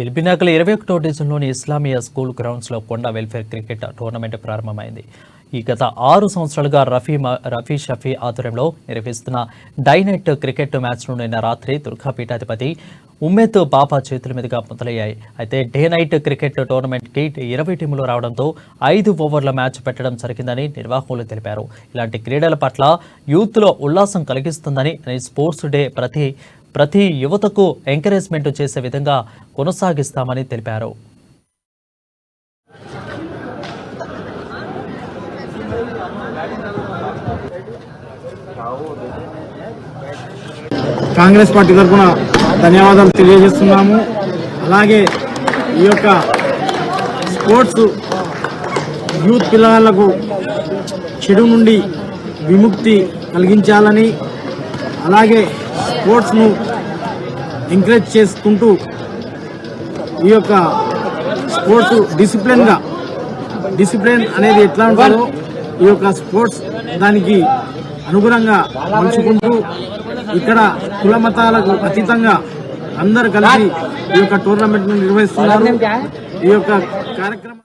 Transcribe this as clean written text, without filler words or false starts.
ఎల్బీనగర్ 21వ డివిజన్లోని ఇస్లామియా స్కూల్ గ్రౌండ్స్లో కొండ వెల్ఫేర్ క్రికెట్ టోర్నమెంట్ ప్రారంభమైంది. ఈ గత 6 సంవత్సరాలుగా రఫీ షఫీ ఆధ్వర్యంలో నిర్వహిస్తున్న డైనైట్ క్రికెట్ మ్యాచ్ను నిన్న రాత్రి దుర్గాపీఠాధిపతి ఉమ్మేద్ బాబా చేతుల మీదుగా మొదలయ్యాయి. అయితే డే నైట్ క్రికెట్ టోర్నమెంట్కి 20 టీములు రావడంతో 5 ఓవర్ల మ్యాచ్ పెట్టడం జరిగిందని నిర్వాహకులు తెలిపారు. ఇలాంటి క్రీడల పట్ల యూత్లో ఉల్లాసం కలిగిస్తుందని స్పోర్ట్స్ డే ప్రతి యువతకు ఎంకరేజ్మెంట్ చేసే విధంగా కొనసాగిస్తామని తెలిపారు. కాంగ్రెస్ పార్టీ తరఫున ధన్యవాదాలు తెలియజేస్తున్నాము. అలాగే ఈ యొక్క స్పోర్ట్స్ యూత్ పిల్లలకు చెడు నుండి విముక్తి కలిగించాలని, అలాగే స్పోర్ట్స్ను ఎంకరేజ్ చేసుకుంటూ ఈ యొక్క స్పోర్ట్స్ డిసిప్లిన్ అనేది ఎట్లా ఉంటుందో ఈ యొక్క స్పోర్ట్స్ దానికి అనుగుణంగా మలుచుకుంటూ ఇక్కడ కుల మతాలకు అతీతంగా అందరు కలిసి ఈ యొక్క టోర్నమెంట్ ను నిర్వహిస్తున్నారు. ఈ యొక్క కార్యక్రమం